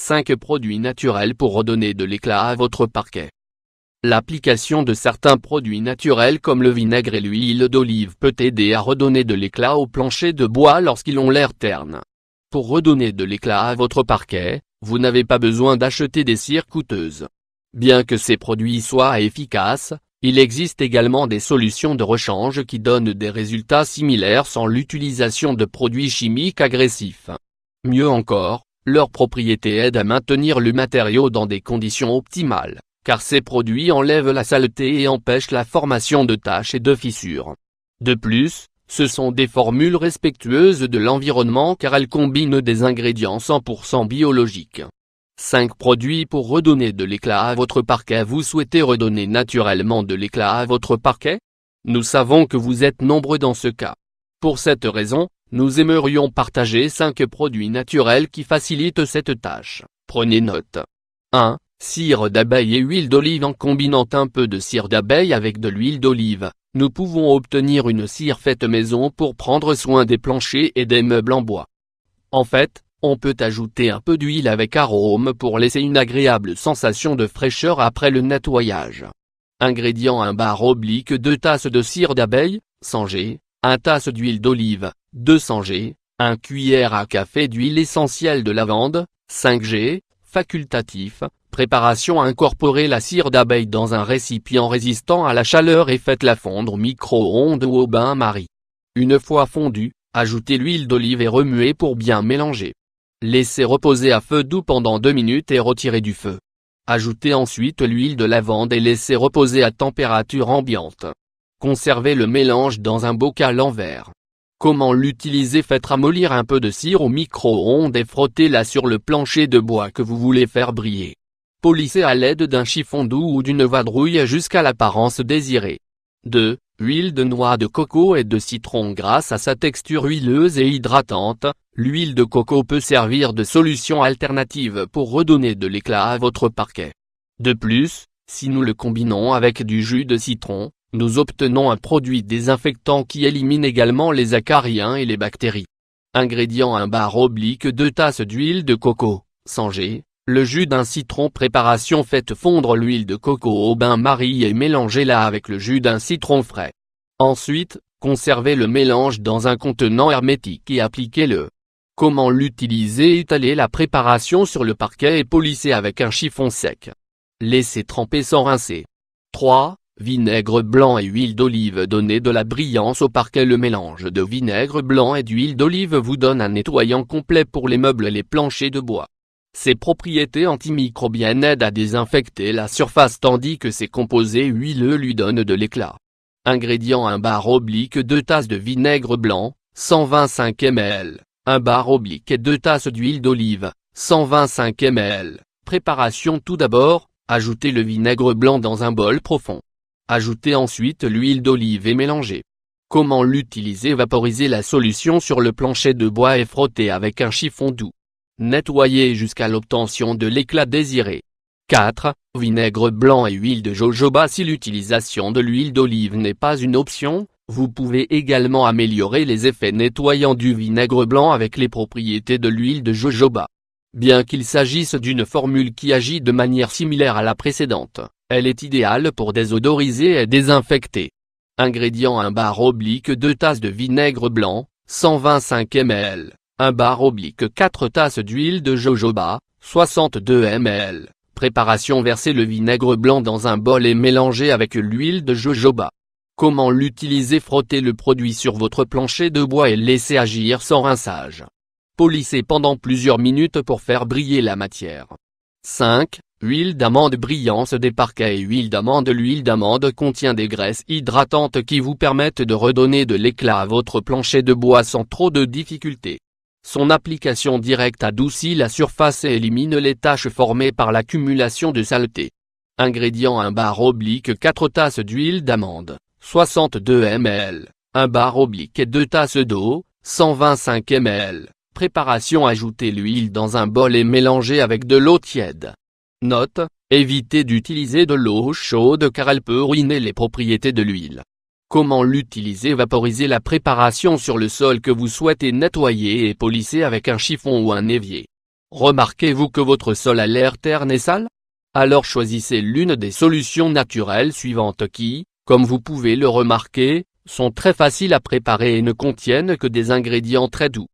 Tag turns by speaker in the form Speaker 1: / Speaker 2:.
Speaker 1: 5 produits naturels pour redonner de l'éclat à votre parquet. L'application de certains produits naturels comme le vinaigre et l'huile d'olive peut aider à redonner de l'éclat au plancher de bois lorsqu'ils ont l'air ternes. Pour redonner de l'éclat à votre parquet, vous n'avez pas besoin d'acheter des cires coûteuses. Bien que ces produits soient efficaces, il existe également des solutions de rechange qui donnent des résultats similaires sans l'utilisation de produits chimiques agressifs. Mieux encore, leur propriété aide à maintenir le matériau dans des conditions optimales, car ces produits enlèvent la saleté et empêchent la formation de taches et de fissures. De plus, ce sont des formules respectueuses de l'environnement car elles combinent des ingrédients 100% biologiques. 5 produits pour redonner de l'éclat à votre parquet. Vous souhaitez redonner naturellement de l'éclat à votre parquet? Nous savons que vous êtes nombreux dans ce cas. Pour cette raison, nous aimerions partager 5 produits naturels qui facilitent cette tâche. Prenez note. 1. Cire d'abeille et huile d'olive. En combinant un peu de cire d'abeille avec de l'huile d'olive, nous pouvons obtenir une cire faite maison pour prendre soin des planchers et des meubles en bois. En fait, on peut ajouter un peu d'huile avec arôme pour laisser une agréable sensation de fraîcheur après le nettoyage. Ingrédients: 1 bar oblique 2 tasses de cire d'abeille, 100 g, 1 tasse d'huile d'olive, 200 g, 1 cuillère à café d'huile essentielle de lavande, 5 g, facultatif. Préparation: incorporez la cire d'abeille dans un récipient résistant à la chaleur et faites-la fondre au micro-ondes ou au bain-marie. Une fois fondue, ajoutez l'huile d'olive et remuez pour bien mélanger. Laissez reposer à feu doux pendant 2 minutes et retirez du feu. Ajoutez ensuite l'huile de lavande et laissez reposer à température ambiante. Conservez le mélange dans un bocal en verre. Comment l'utiliser? Faites ramollir un peu de cire au micro-ondes et frottez-la sur le plancher de bois que vous voulez faire briller. Polissez à l'aide d'un chiffon doux ou d'une vadrouille jusqu'à l'apparence désirée. 2. Huile de noix de coco et de citron. Grâce à sa texture huileuse et hydratante, l'huile de coco peut servir de solution alternative pour redonner de l'éclat à votre parquet. De plus, si nous le combinons avec du jus de citron, nous obtenons un produit désinfectant qui élimine également les acariens et les bactéries. Ingrédients: 1 bar oblique 2 tasses d'huile de coco, 100 g, le jus d'un citron. Préparation: faites fondre l'huile de coco au bain-marie et mélangez-la avec le jus d'un citron frais. Ensuite, conservez le mélange dans un contenant hermétique et appliquez-le. Comment l'utiliser? Étalez la préparation sur le parquet et polissez avec un chiffon sec. Laissez tremper sans rincer. 3. Vinaigre blanc et huile d'olive. Donnez de la brillance au parquet. Le mélange de vinaigre blanc et d'huile d'olive vous donne un nettoyant complet pour les meubles et les planchers de bois. Ses propriétés antimicrobiennes aident à désinfecter la surface tandis que ses composés huileux lui donnent de l'éclat. Ingrédients: 1 bar oblique 2 tasses de vinaigre blanc, 125 ml, 1 bar oblique et 2 tasses d'huile d'olive, 125 ml. Préparation: tout d'abord, ajoutez le vinaigre blanc dans un bol profond. Ajoutez ensuite l'huile d'olive et mélangez. Comment l'utiliser? Vaporisez la solution sur le plancher de bois et frottez avec un chiffon doux. Nettoyez jusqu'à l'obtention de l'éclat désiré. 4. Vinaigre blanc et huile de jojoba. Si l'utilisation de l'huile d'olive n'est pas une option, vous pouvez également améliorer les effets nettoyants du vinaigre blanc avec les propriétés de l'huile de jojoba. Bien qu'il s'agisse d'une formule qui agit de manière similaire à la précédente, elle est idéale pour désodoriser et désinfecter. Ingrédients: 1 bar oblique 2 tasses de vinaigre blanc, 125 ml, 1 bar oblique 4 tasses d'huile de jojoba, 62 ml. Préparation: versez le vinaigre blanc dans un bol et mélangez avec l'huile de jojoba. Comment l'utiliser? Frottez le produit sur votre plancher de bois et laissez agir sans rinçage. Polissez pendant plusieurs minutes pour faire briller la matière. 5. Huile d'amande. Brillance des parquets et huile d'amande. L'huile d'amande contient des graisses hydratantes qui vous permettent de redonner de l'éclat à votre plancher de bois sans trop de difficultés. Son application directe adoucit la surface et élimine les taches formées par l'accumulation de saleté. Ingrédients: 1 bar oblique 4 tasses d'huile d'amande, 62 ml, 1 bar oblique et 2 tasses d'eau, 125 ml. Préparation: ajoutez l'huile dans un bol et mélangez avec de l'eau tiède. Note: évitez d'utiliser de l'eau chaude car elle peut ruiner les propriétés de l'huile. Comment l'utiliser? Vaporisez la préparation sur le sol que vous souhaitez nettoyer et polissez avec un chiffon ou un évier. Remarquez-vous que votre sol a l'air terne et sale? Alors choisissez l'une des solutions naturelles suivantes qui, comme vous pouvez le remarquer, sont très faciles à préparer et ne contiennent que des ingrédients très doux.